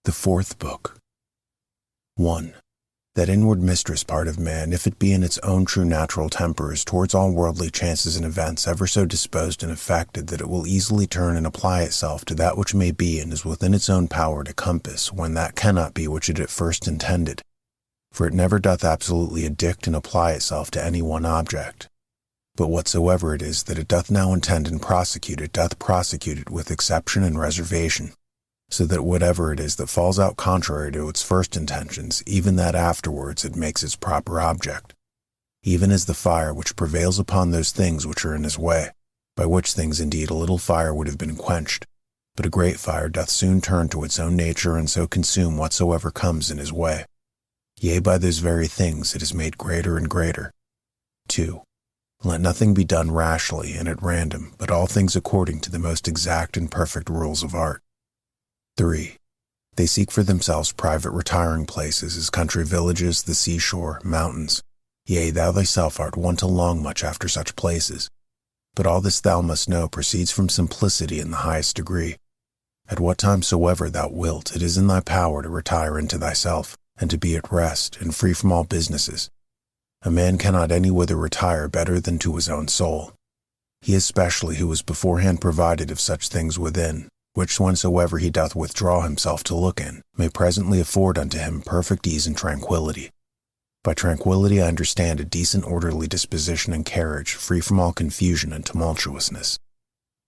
The fourth book. 1. That inward mistress part of man, if it be in its own true natural temper, is towards all worldly chances and events ever so disposed and affected that it will easily turn and apply itself to that which may be and is within its own power to compass, when that cannot be which it at first intended. For it never doth absolutely addict and apply itself to any one object. But whatsoever it is that it doth now intend and prosecute, it doth prosecute it with exception and reservation. So that whatever it is that falls out contrary to its first intentions, even that afterwards it makes its proper object. Even as the fire which prevails upon those things which are in his way, by which things indeed a little fire would have been quenched, but a great fire doth soon turn to its own nature and so consume whatsoever comes in his way. Yea, by those very things it is made greater and greater. 2. Let nothing be done rashly and at random, but all things according to the most exact and perfect rules of art. 3. They seek for themselves private retiring places, as country villages, the seashore, mountains. Yea, thou thyself art one to long much after such places. But all this thou must know proceeds from simplicity in the highest degree. At what time soever thou wilt, it is in thy power to retire into thyself, and to be at rest, and free from all businesses. A man cannot any whither retire better than to his own soul. He especially who is beforehand provided of such things within, which whensoever he doth withdraw himself to look in, may presently afford unto him perfect ease and tranquillity. By tranquillity I understand a decent orderly disposition and carriage, free from all confusion and tumultuousness.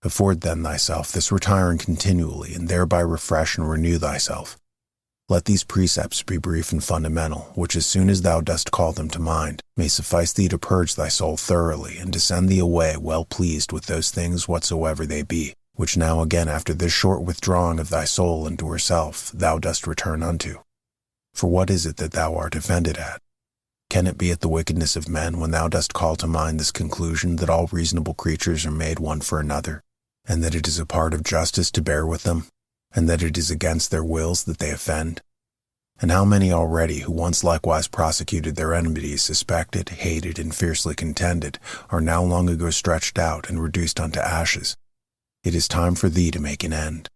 Afford then thyself this retiring continually, and thereby refresh and renew thyself. Let these precepts be brief and fundamental, which as soon as thou dost call them to mind, may suffice thee to purge thy soul thoroughly, and to send thee away well pleased with those things whatsoever they be, which now again after this short withdrawing of thy soul into herself, thou dost return unto. For what is it that thou art offended at? Can it be at the wickedness of men, when thou dost call to mind this conclusion, that all reasonable creatures are made one for another, and that it is a part of justice to bear with them, and that it is against their wills that they offend? And how many already, who once likewise prosecuted their enmities, suspected, hated, and fiercely contended, are now long ago stretched out and reduced unto ashes? It is time for thee to make an end.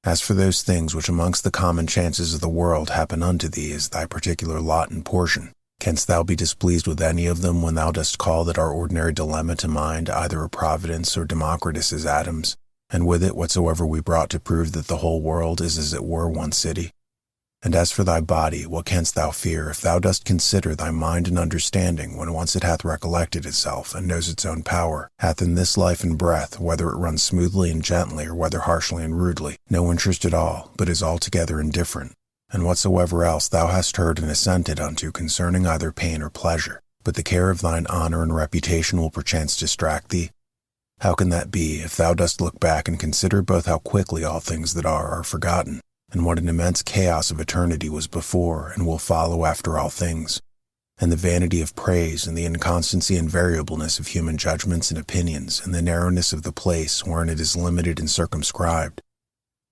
As for those things which amongst the common chances of the world happen unto thee as thy particular lot and portion, canst thou be displeased with any of them when thou dost call that our ordinary dilemma to mind, either a Providence or Democritus's atoms, and with it whatsoever we brought to prove that the whole world is as it were one city? And as for thy body, what canst thou fear, if thou dost consider thy mind and understanding, when once it hath recollected itself, and knows its own power, hath in this life and breath, whether it runs smoothly and gently, or whether harshly and rudely, no interest at all, but is altogether indifferent, and whatsoever else thou hast heard and assented unto concerning either pain or pleasure, but the care of thine honor and reputation will perchance distract thee? How can that be, if thou dost look back and consider both how quickly all things that are forgotten, and what an immense chaos of eternity was before and will follow after all things, and the vanity of praise and the inconstancy and variableness of human judgments and opinions, and the narrowness of the place wherein it is limited and circumscribed?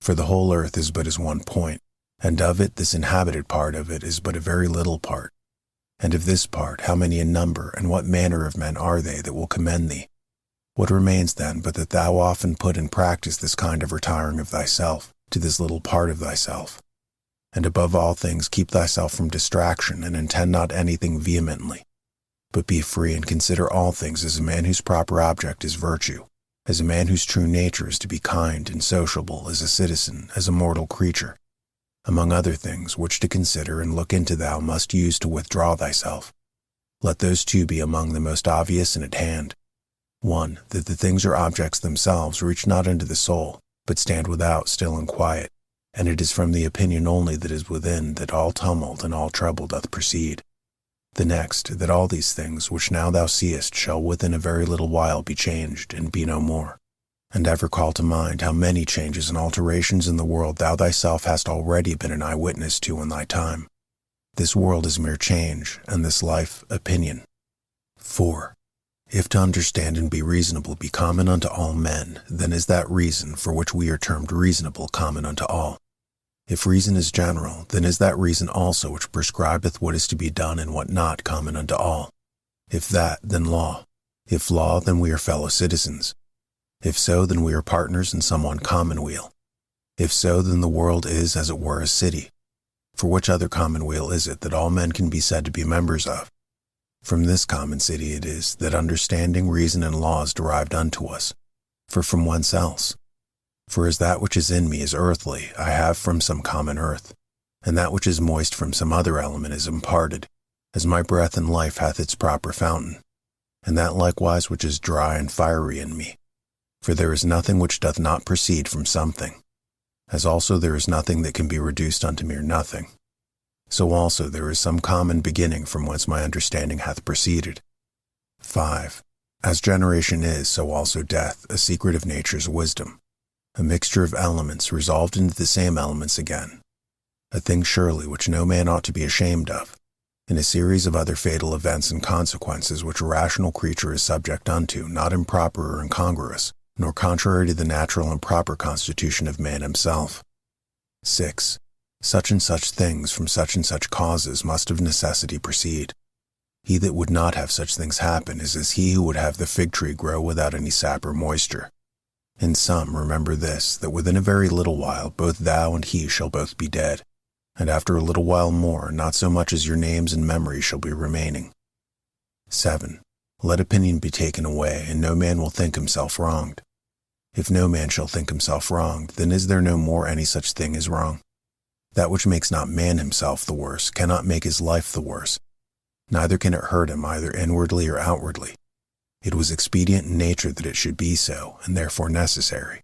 For the whole earth is but as one point, and of it this inhabited part of it is but a very little part. And of this part how many in number, and what manner of men are they that will commend thee? What remains then but that thou often put in practice this kind of retiring of thyself, to this little part of thyself? And above all things keep thyself from distraction, and intend not anything vehemently, but be free and consider all things as a man whose proper object is virtue, as a man whose true nature is to be kind and sociable, as a citizen, as a mortal creature. Among other things which to consider and look into thou must use to withdraw thyself. Let those two be among the most obvious and at hand. 1. That the things or objects themselves reach not into the soul, but stand without still and quiet, and it is from the opinion only that is within that all tumult and all trouble doth proceed. The next, that all these things which now thou seest shall within a very little while be changed, and be no more. And ever call to mind how many changes and alterations in the world thou thyself hast already been an eyewitness to in thy time. This world is mere change, and this life opinion. 4. If to understand and be reasonable be common unto all men, then is that reason for which we are termed reasonable common unto all. If reason is general, then is that reason also which prescribeth what is to be done and what not common unto all. If that, then law. If law, then we are fellow citizens. If so, then we are partners in some one commonweal. If so, then the world is, as it were, a city. For which other commonweal is it that all men can be said to be members of? From this common city it is that understanding, reason, and law is derived unto us. For from whence else? For as that which is in me is earthly, I have from some common earth, and that which is moist from some other element is imparted, as my breath and life hath its proper fountain, and that likewise which is dry and fiery in me. For there is nothing which doth not proceed from something, as also there is nothing that can be reduced unto mere nothing. So also there is some common beginning from whence my understanding hath proceeded. 5. As generation is, so also death, a secret of nature's wisdom, a mixture of elements resolved into the same elements again, a thing surely which no man ought to be ashamed of, in a series of other fatal events and consequences which a rational creature is subject unto, not improper or incongruous, nor contrary to the natural and proper constitution of man himself. 6. Such and such things from such and such causes must of necessity proceed. He that would not have such things happen is as he who would have the fig tree grow without any sap or moisture. In sum, remember this, that within a very little while both thou and he shall both be dead, and after a little while more, not so much as your names and memories shall be remaining. 7. Let opinion be taken away, and no man will think himself wronged. If no man shall think himself wronged, then is there no more any such thing as wrong. That which makes not man himself the worse cannot make his life the worse. Neither can it hurt him either inwardly or outwardly. It was expedient in nature that it should be so, and therefore necessary.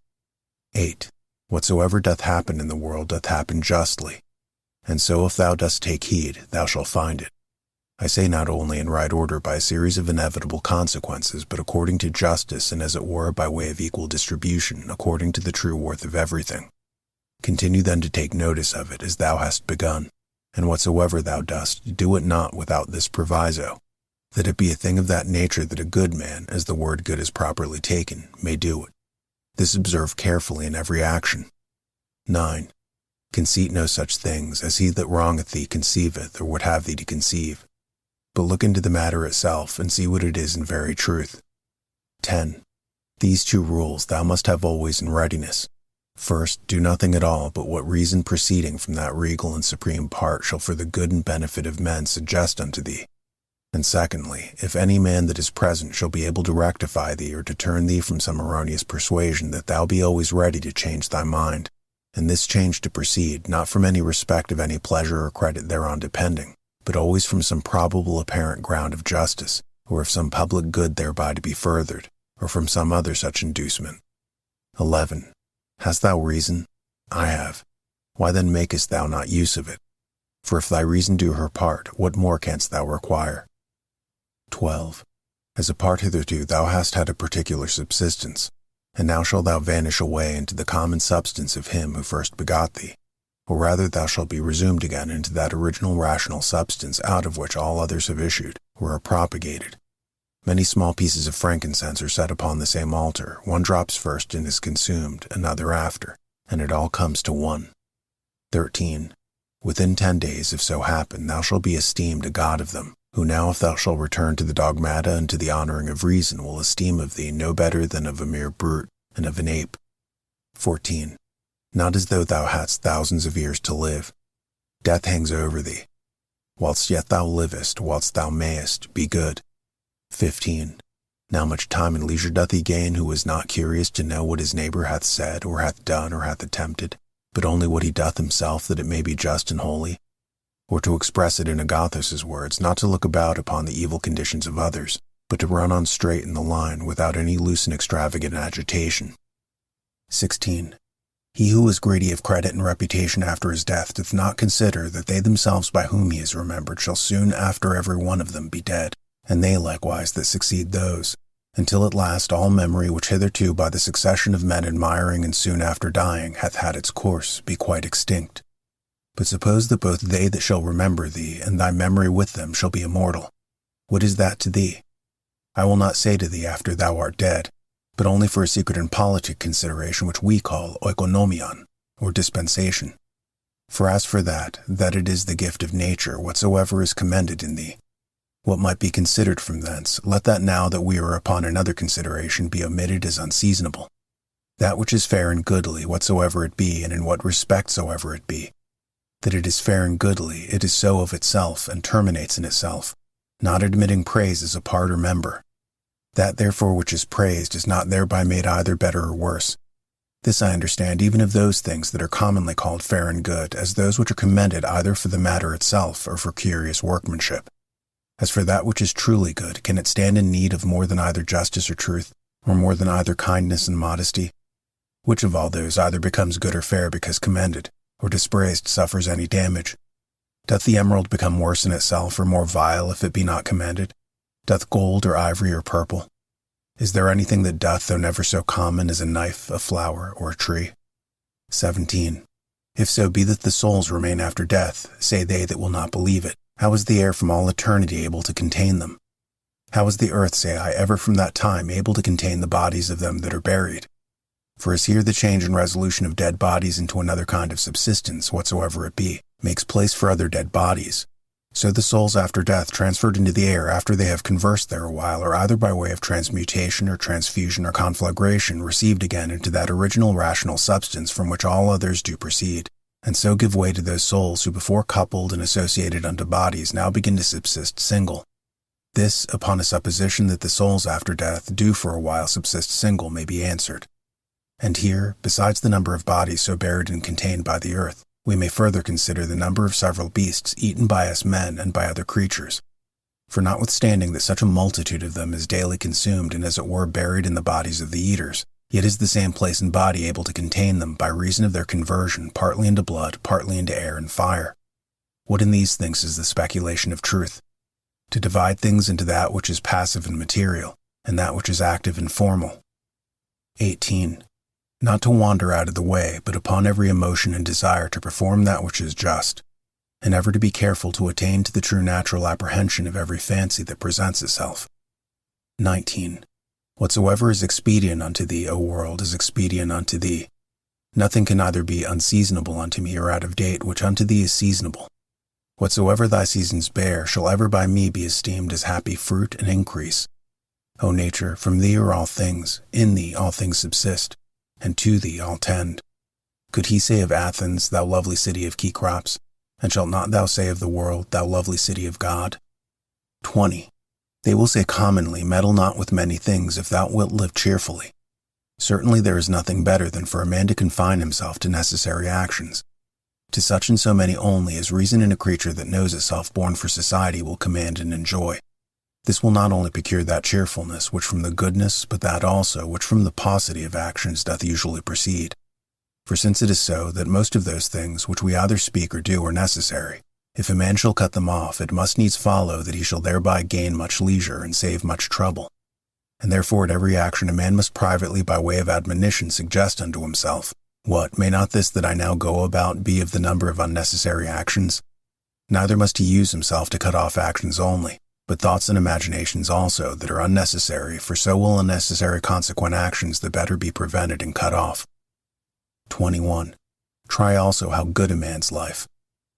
8. Whatsoever doth happen in the world doth happen justly, and so if thou dost take heed, thou shalt find it. I say not only in right order by a series of inevitable consequences, but according to justice and as it were by way of equal distribution, according to the true worth of everything. Continue then to take notice of it as thou hast begun, and whatsoever thou dost, do it not without this proviso, that it be a thing of that nature that a good man, as the word good is properly taken, may do it. This observe carefully in every action. 9. Conceit no such things, as he that wrongeth thee conceiveth, or would have thee to conceive. But look into the matter itself, and see what it is in very truth. 10. These 2 rules thou must have always in readiness. First, do nothing at all but what reason proceeding from that regal and supreme part shall for the good and benefit of men suggest unto thee. And secondly, if any man that is present shall be able to rectify thee or to turn thee from some erroneous persuasion, that thou be always ready to change thy mind, and this change to proceed, not from any respect of any pleasure or credit thereon depending, but always from some probable apparent ground of justice, or of some public good thereby to be furthered, or from some other such inducement. 11. Hast thou reason? I have. Why then makest thou not use of it? For if thy reason do her part, what more canst thou require? 12. As a part hitherto thou hast had a particular subsistence, and now shalt thou vanish away into the common substance of him who first begot thee, or rather thou shalt be resumed again into that original rational substance out of which all others have issued, or are propagated. Many small pieces of frankincense are set upon the same altar, one drops first and is consumed, another after, and it all comes to one. 13. Within 10 days, if so happen, thou shalt be esteemed a god of them, who now if thou shalt return to the dogmata and to the honoring of reason will esteem of thee no better than of a mere brute and of an ape. 14. Not as though thou hadst thousands of years to live. Death hangs over thee. Whilst yet thou livest, whilst thou mayest, be good. 15. Now much time and leisure doth he gain who is not curious to know what his neighbor hath said, or hath done, or hath attempted, but only what he doth himself, that it may be just and holy. Or to express it in Agathos's words, not to look about upon the evil conditions of others, but to run on straight in the line without any loose and extravagant agitation. 16. He who is greedy of credit and reputation after his death doth not consider that they themselves by whom he is remembered shall soon after every one of them be dead, and they likewise that succeed those, until at last all memory which hitherto by the succession of men admiring and soon after dying hath had its course, be quite extinct. But suppose that both they that shall remember thee and thy memory with them shall be immortal. What is that to thee? I will not say to thee after thou art dead, but only for a secret and politic consideration which we call oikonomion, or dispensation. For as for that it is the gift of nature, whatsoever is commended in thee, what might be considered from thence, let that now that we are upon another consideration be omitted as unseasonable. That which is fair and goodly, whatsoever it be, and in what respect soever it be. That it is fair and goodly, it is so of itself, and terminates in itself, not admitting praise as a part or member. That therefore which is praised is not thereby made either better or worse. This I understand even of those things that are commonly called fair and good, as those which are commended either for the matter itself or for curious workmanship. As for that which is truly good, can it stand in need of more than either justice or truth, or more than either kindness and modesty? Which of all those either becomes good or fair because commended, or dispraised suffers any damage? Doth the emerald become worse in itself, or more vile if it be not commended? Doth gold or ivory or purple? Is there anything that doth, though never so common, as a knife, a flower, or a tree? 17. If so be that the souls remain after death, say they that will not believe it, how is the air from all eternity able to contain them? How is the earth, say I, ever from that time able to contain the bodies of them that are buried? For as here the change and resolution of dead bodies into another kind of subsistence, whatsoever it be, makes place for other dead bodies, so the souls after death transferred into the air after they have conversed there a while are either by way of transmutation or transfusion or conflagration received again into that original rational substance from which all others do proceed, and so give way to those souls who before coupled and associated unto bodies now begin to subsist single. This, upon a supposition that the souls after death do for a while subsist single, may be answered. And here, besides the number of bodies so buried and contained by the earth, we may further consider the number of several beasts eaten by us men and by other creatures. For notwithstanding that such a multitude of them is daily consumed and as it were buried in the bodies of the eaters, yet is the same place and body able to contain them by reason of their conversion partly into blood, partly into air and fire. What in these things is the speculation of truth? To divide things into that which is passive and material, and that which is active and formal. 18. Not to wander out of the way, but upon every emotion and desire to perform that which is just, and ever to be careful to attain to the true natural apprehension of every fancy that presents itself. 19. Whatsoever is expedient unto thee, O world, is expedient unto thee. Nothing can either be unseasonable unto me or out of date, which unto thee is seasonable. Whatsoever thy seasons bear shall ever by me be esteemed as happy fruit and increase. O nature, from thee are all things, in thee all things subsist, and to thee all tend. Could he say of Athens, thou lovely city of Kekrops, and shalt not thou say of the world, thou lovely city of God? 20. They will say commonly, meddle not with many things if thou wilt live cheerfully. Certainly there is nothing better than for a man to confine himself to necessary actions. To such and so many only as reason in a creature that knows itself born for society will command and enjoy. This will not only procure that cheerfulness which from the goodness, but that also which from the paucity of actions doth usually proceed. For since it is so that most of those things which we either speak or do are necessary, if a man shall cut them off, it must needs follow that he shall thereby gain much leisure and save much trouble. And therefore at every action a man must privately by way of admonition suggest unto himself, what, may not this that I now go about be of the number of unnecessary actions? Neither must he use himself to cut off actions only, but thoughts and imaginations also that are unnecessary, for so will unnecessary consequent actions the better be prevented and cut off. 21. Try also how good a man's life,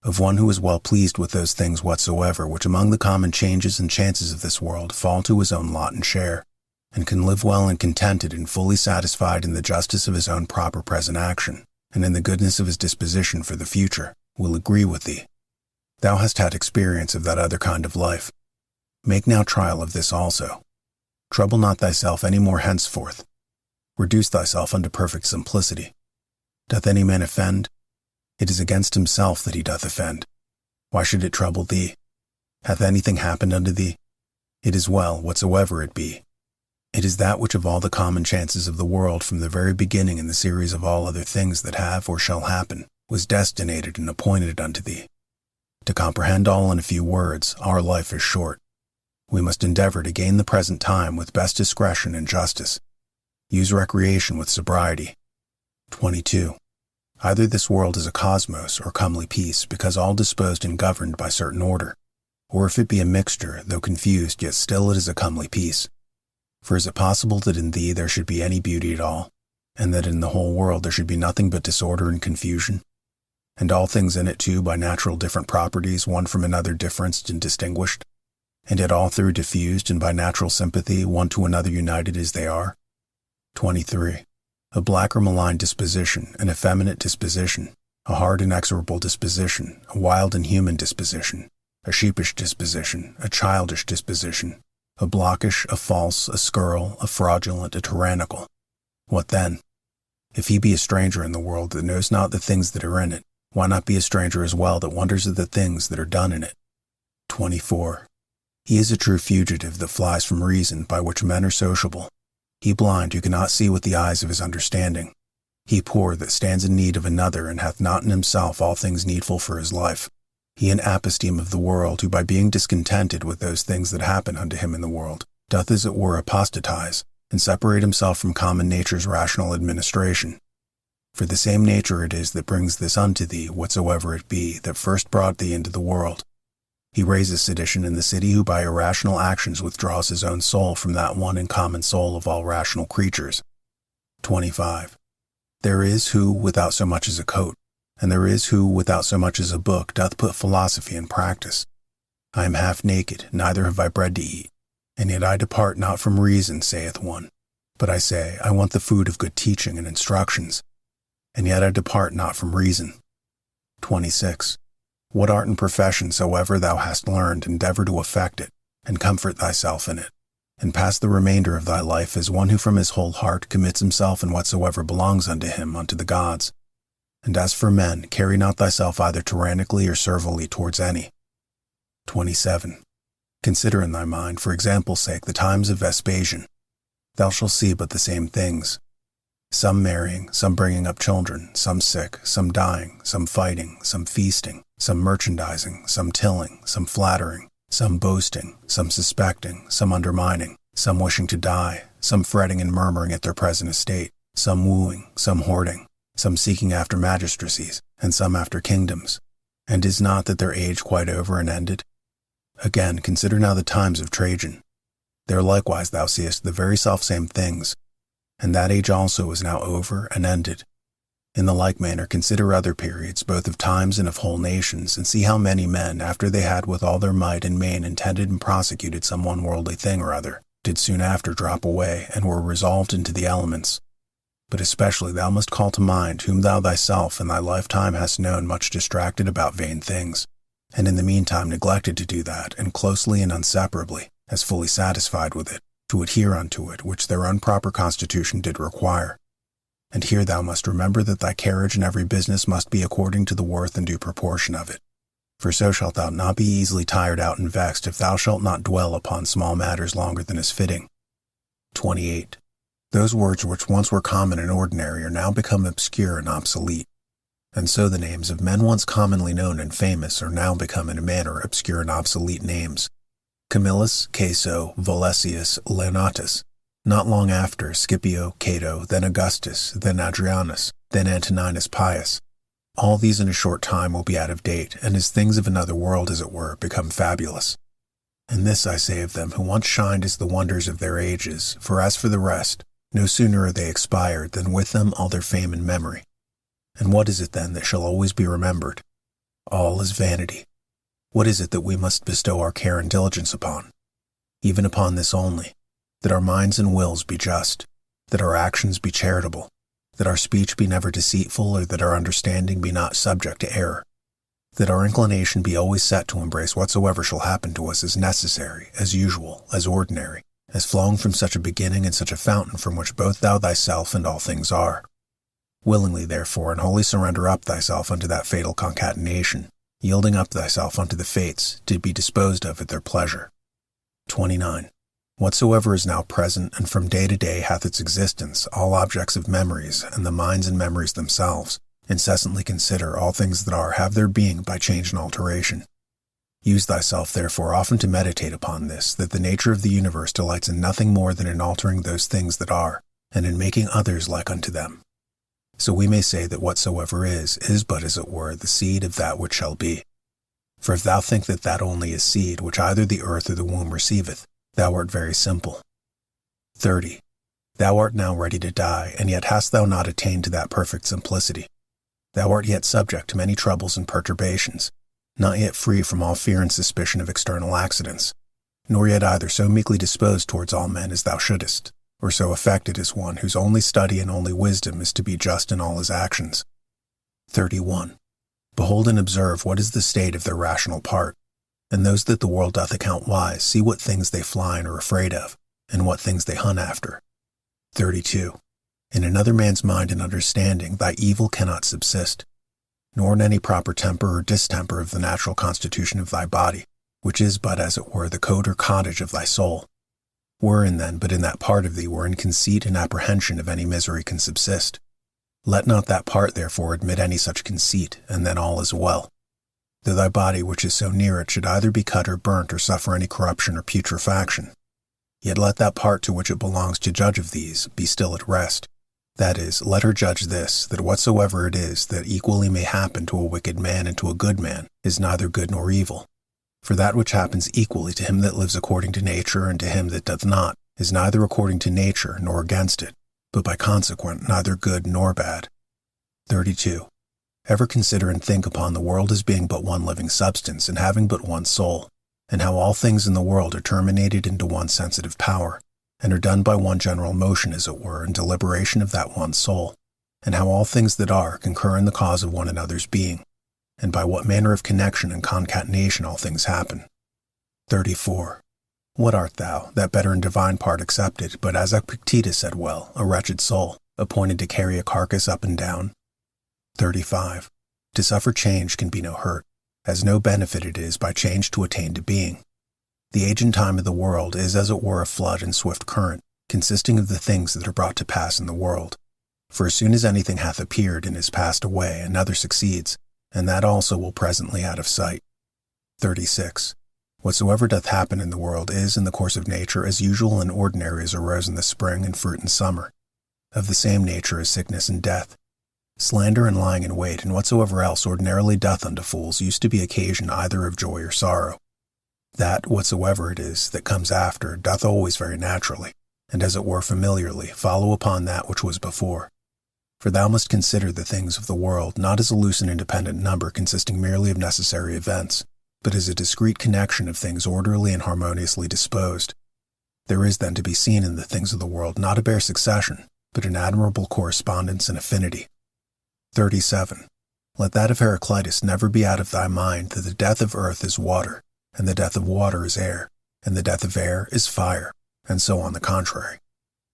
of one who is well pleased with those things whatsoever which among the common changes and chances of this world fall to his own lot and share, and can live well and contented and fully satisfied in the justice of his own proper present action, and in the goodness of his disposition for the future, will agree with thee. Thou hast had experience of that other kind of life. Make now trial of this also. Trouble not thyself any more henceforth. Reduce thyself unto perfect simplicity. Doth any man offend? It is against himself that he doth offend. Why should it trouble thee? Hath anything happened unto thee? It is well, whatsoever it be. It is that which of all the common chances of the world from the very beginning in the series of all other things that have or shall happen, was destinated and appointed unto thee. To comprehend all in a few words, our life is short. We must endeavor to gain the present time with best discretion and justice. Use recreation with sobriety. 22. Either this world is a cosmos or comely peace, because all disposed and governed by certain order, or if it be a mixture, though confused, yet still it is a comely peace. For is it possible that in thee there should be any beauty at all, and that in the whole world there should be nothing but disorder and confusion? And all things in it too by natural different properties, one from another differenced and distinguished? And yet all through diffused and by natural sympathy, one to another united as they are? 23. a black or malign disposition, an effeminate disposition, a hard inexorable disposition, a wild inhuman disposition, a sheepish disposition, a childish disposition, a blockish, a false, a scurril, a fraudulent, a tyrannical. What then? If he be a stranger in the world that knows not the things that are in it, why not be a stranger as well that wonders at the things that are done in it? 24. He is a true fugitive that flies from reason by which men are sociable. He blind who cannot see with the eyes of his understanding. He poor that stands in need of another and hath not in himself all things needful for his life. He in aposteme of the world, who by being discontented with those things that happen unto him in the world, doth as it were apostatize, and separate himself from common nature's rational administration. For the same nature it is that brings this unto thee, whatsoever it be, that first brought thee into the world. He raises sedition in the city who by irrational actions withdraws his own soul from that one and common soul of all rational creatures. 25. There is who, without so much as a coat, and there is who, without so much as a book, doth put philosophy in practice. I am half naked, neither have I bread to eat, and yet I depart not from reason, saith one. But I say, I want the food of good teaching and instructions, and yet I depart not from reason. 26. What art and profession soever thou hast learned, endeavor to effect it, and comfort thyself in it, and pass the remainder of thy life as one who from his whole heart commits himself in whatsoever belongs unto him unto the gods. And as for men, carry not thyself either tyrannically or servilely towards any. 27. Consider in thy mind, for example's sake, the times of Vespasian. Thou shalt see but the same things. Some marrying, some bringing up children, some sick, some dying, some fighting, some feasting, some merchandising, some tilling, some flattering, some boasting, some suspecting, some undermining, some wishing to die, some fretting and murmuring at their present estate, some wooing, some hoarding, some seeking after magistracies, and some after kingdoms. And is not that their age quite over and ended? Again, consider now the times of Trajan. There likewise thou seest the very selfsame things, and that age also is now over and ended. In the like manner consider other periods, both of times and of whole nations, and see how many men, after they had with all their might and main intended and prosecuted some one worldly thing or other, did soon after drop away, and were resolved into the elements. But especially thou must call to mind whom thou thyself in thy lifetime hast known much distracted about vain things, and in the meantime neglected to do that, and closely and inseparably, as fully satisfied with it, to adhere unto it, which their own proper constitution did require. And here thou must remember that thy carriage in every business must be according to the worth and due proportion of it. For so shalt thou not be easily tired out and vexed if thou shalt not dwell upon small matters longer than is fitting. 28. Those words which once were common and ordinary are now become obscure and obsolete. And so the names of men once commonly known and famous are now become in a manner obscure and obsolete names. Camillus, Caeso, Volesius, Leonatus. Not long after, Scipio, Cato, then Augustus, then Adrianus, then Antoninus Pius. All these in a short time will be out of date, and as things of another world, as it were, become fabulous. And this I say of them who once shined as the wonders of their ages, for as for the rest, no sooner are they expired than with them all their fame and memory. And what is it then that shall always be remembered? All is vanity. What is it that we must bestow our care and diligence upon? Even upon this only, that our minds and wills be just, that our actions be charitable, that our speech be never deceitful, or that our understanding be not subject to error, that our inclination be always set to embrace whatsoever shall happen to us as necessary, as usual, as ordinary, as flowing from such a beginning and such a fountain from which both thou thyself and all things are. Willingly, therefore, and wholly surrender up thyself unto that fatal concatenation, yielding up thyself unto the fates, to be disposed of at their pleasure. 29. Whatsoever is now present, and from day to day hath its existence, all objects of memories, and the minds and memories themselves, incessantly consider all things that are have their being by change and alteration. Use thyself therefore often to meditate upon this, that the nature of the universe delights in nothing more than in altering those things that are, and in making others like unto them. So we may say that whatsoever is but as it were the seed of that which shall be. For if thou think that that only is seed which either the earth or the womb receiveth, thou art very simple. 30. Thou art now ready to die, and yet hast thou not attained to that perfect simplicity. Thou art yet subject to many troubles and perturbations, not yet free from all fear and suspicion of external accidents, nor yet either so meekly disposed towards all men as thou shouldest, or so affected as one whose only study and only wisdom is to be just in all his actions. 31. Behold and observe what is the state of their rational part, and those that the world doth account wise see what things they fly and are afraid of, and what things they hunt after. 32. In another man's mind and understanding thy evil cannot subsist, nor in any proper temper or distemper of the natural constitution of thy body, which is but as it were the cote or cottage of thy soul. Wherein then but in that part of thee wherein conceit and apprehension of any misery can subsist. Let not that part therefore admit any such conceit, and then all is well. Though thy body which is so near it should either be cut or burnt or suffer any corruption or putrefaction, yet let that part to which it belongs to judge of these be still at rest. That is, let her judge this, that whatsoever it is that equally may happen to a wicked man and to a good man is neither good nor evil. For that which happens equally to him that lives according to nature and to him that doth not is neither according to nature nor against it, but by consequent neither good nor bad. 32. Ever consider and think upon the world as being but one living substance and having but one soul, and how all things in the world are terminated into one sensitive power, and are done by one general motion, as it were, and deliberation of that one soul, and how all things that are concur in the cause of one another's being, and by what manner of connection and concatenation all things happen. 34. What art thou, that better and divine part accepted, but as Epictetus said well, a wretched soul, appointed to carry a carcass up and down? 35. To suffer change can be no hurt, as no benefit it is by change to attain to being. The age and time of the world is as it were a flood and swift current, consisting of the things that are brought to pass in the world. For as soon as anything hath appeared and is passed away, another succeeds, and that also will presently out of sight. 36. Whatsoever doth happen in the world is, in the course of nature, as usual and ordinary as a rose in the spring and fruit in summer. Of the same nature as sickness and death. Slander and lying in wait, and whatsoever else ordinarily doth unto fools, used to be occasion either of joy or sorrow. That, whatsoever it is, that comes after, doth always very naturally, and as it were familiarly, follow upon that which was before. For thou must consider the things of the world not as a loose and independent number consisting merely of necessary events, but as a discrete connection of things orderly and harmoniously disposed. There is then to be seen in the things of the world not a bare succession, but an admirable correspondence and affinity. 37. Let that of Heraclitus never be out of thy mind that the death of earth is water, and the death of water is air, and the death of air is fire, and so on the contrary.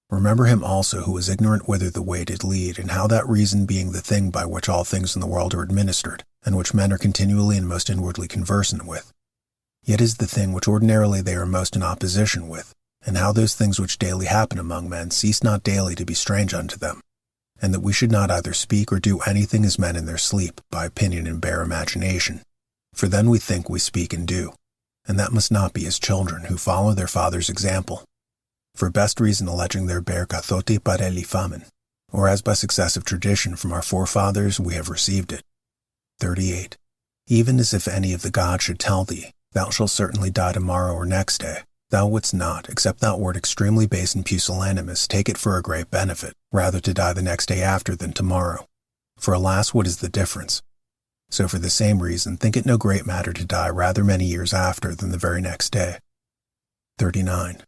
Remember him also who was ignorant whither the way did lead, and how that reason being the thing by which all things in the world are administered, and which men are continually and most inwardly conversant with, yet is the thing which ordinarily they are most in opposition with, and how those things which daily happen among men cease not daily to be strange unto them, and that we should not either speak or do anything as men in their sleep, by opinion and bare imagination, for then we think we speak and do, and that must not be as children who follow their father's example, for best reason alleging their bare kathote pareli famen, or as by successive tradition from our forefathers we have received it. 38. Even as if any of the gods should tell thee, thou shalt certainly die tomorrow or next day, thou wouldst not, except thou wert extremely base and pusillanimous, take it for a great benefit, rather to die the next day after than tomorrow. For alas, what is the difference? So for the same reason, think it no great matter to die rather many years after than the very next day. 39.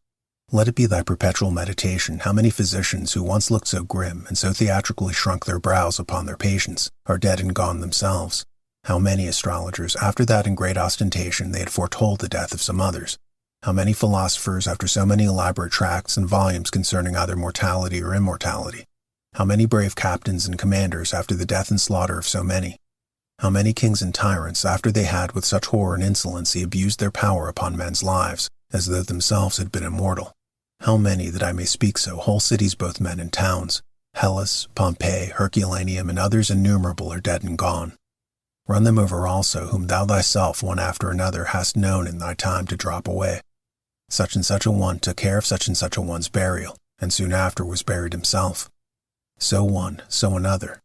Let it be thy perpetual meditation how many physicians who once looked so grim and so theatrically shrunk their brows upon their patients are dead and gone themselves. How many astrologers, after that in great ostentation they had foretold the death of some others. How many philosophers, after so many elaborate tracts and volumes concerning either mortality or immortality. How many brave captains and commanders, after the death and slaughter of so many. How many kings and tyrants, after they had with such horror and insolency abused their power upon men's lives, as though themselves had been immortal. How many, that I may speak so, whole cities both men and towns, Hellas, Pompeii, Herculaneum, and others innumerable are dead and gone. Run them over also, whom thou thyself one after another hast known in thy time to drop away. Such and such a one took care of such and such a one's burial, and soon after was buried himself. So one, so another,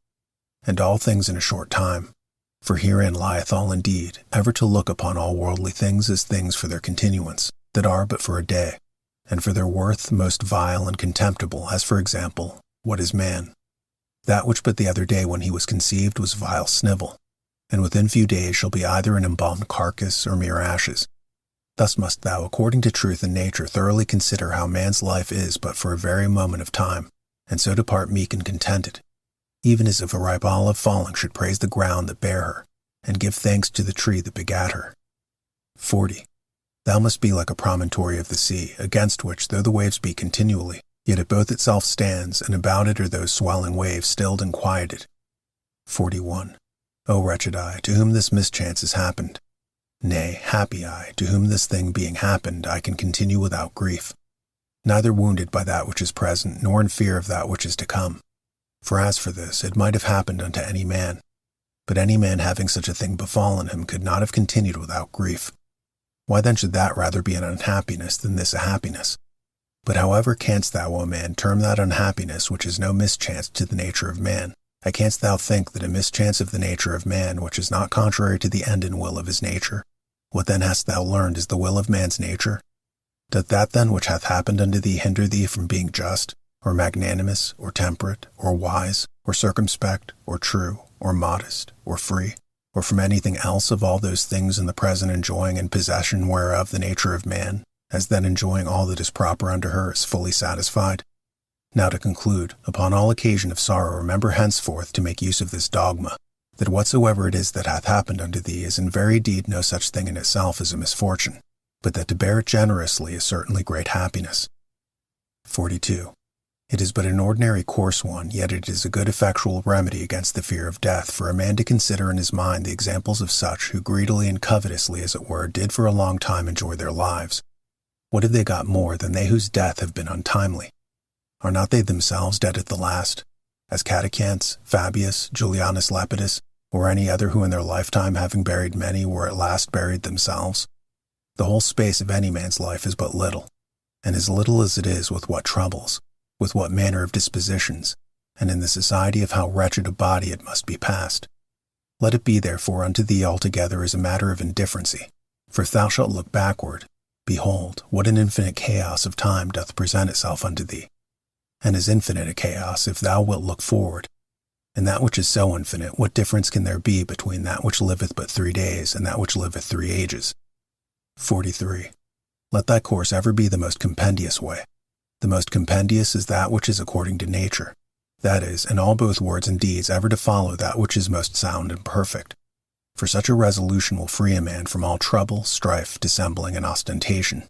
and all things in a short time. For herein lieth all indeed, ever to look upon all worldly things as things for their continuance, that are but for a day, and for their worth most vile and contemptible, as for example, what is man? That which but the other day when he was conceived was vile snivel, and within few days shall be either an embalmed carcass or mere ashes. Thus must thou, according to truth and nature, thoroughly consider how man's life is but for a very moment of time, and so depart meek and contented, even as if a ripe olive falling should praise the ground that bare her, and give thanks to the tree that begat her. 40. Thou must be like a promontory of the sea, against which, though the waves beat continually, yet it both itself stands, and about it are those swelling waves stilled and quieted. 41. O wretched I, to whom this mischance has happened! Nay, happy I, to whom this thing being happened, I can continue without grief, neither wounded by that which is present, nor in fear of that which is to come. For as for this, it might have happened unto any man. But any man having such a thing befallen him could not have continued without grief. Why then should that rather be an unhappiness than this a happiness? But however canst thou, O man, term that unhappiness which is no mischance to the nature of man? How canst thou think that a mischance of the nature of man, which is not contrary to the end and will of his nature? What then hast thou learned is the will of man's nature? Doth that then which hath happened unto thee hinder thee from being just, or magnanimous, or temperate, or wise, or circumspect, or true, or modest, or free, or from anything else of all those things in the present enjoying and possession whereof the nature of man, as then enjoying all that is proper unto her, is fully satisfied? Now to conclude, upon all occasion of sorrow remember henceforth to make use of this dogma, that whatsoever it is that hath happened unto thee is in very deed no such thing in itself as a misfortune, but that to bear it generously is certainly great happiness. 42. It is but an ordinary coarse one, yet it is a good effectual remedy against the fear of death, for a man to consider in his mind the examples of such who greedily and covetously, as it were, did for a long time enjoy their lives. What have they got more than they whose death have been untimely? Are not they themselves dead at the last, as Catechants, Fabius, Julianus Lepidus, or any other who in their lifetime, having buried many, were at last buried themselves? The whole space of any man's life is but little, and as little as it is with what troubles, with what manner of dispositions, and in the society of how wretched a body it must be passed. Let it be therefore unto thee altogether as a matter of indifferency, for if thou shalt look backward, behold, what an infinite chaos of time doth present itself unto thee, and as infinite a chaos if thou wilt look forward. And that which is so infinite, what difference can there be between that which liveth but 3 days and that which liveth 3 ages? 43. Let thy course ever be the most compendious way. The most compendious is that which is according to nature, that is, in all both words and deeds ever to follow that which is most sound and perfect. For such a resolution will free a man from all trouble, strife, dissembling, and ostentation,